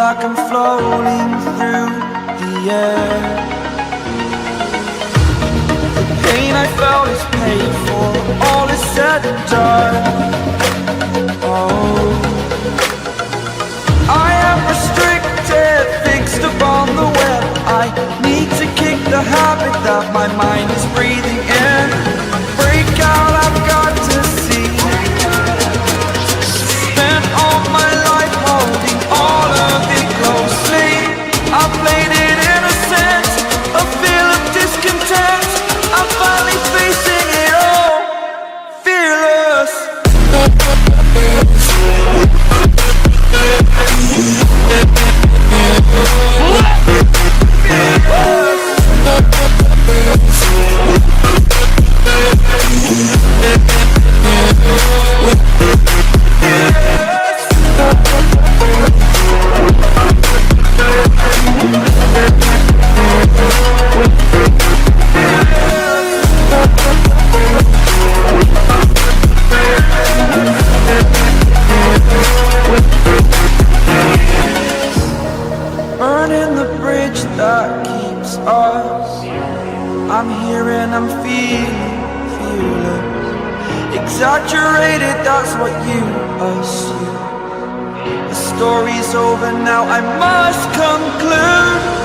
like I'm floating through the air. The pain I felt is paid for, all is said and done. Oh, I am restricted, fixed upon the web. I need to kick the habit that my mind is breathing in. Break out, I've got to see. Spent all my life holding all of it closely. I played it innocent, a feel of discontent. I'm finally facing it all, fearless. Burning the bridge that keeps us. I'm here and I'm feeling fearless. Exaggerated, that's what you assume. The story's over now, I must conclude.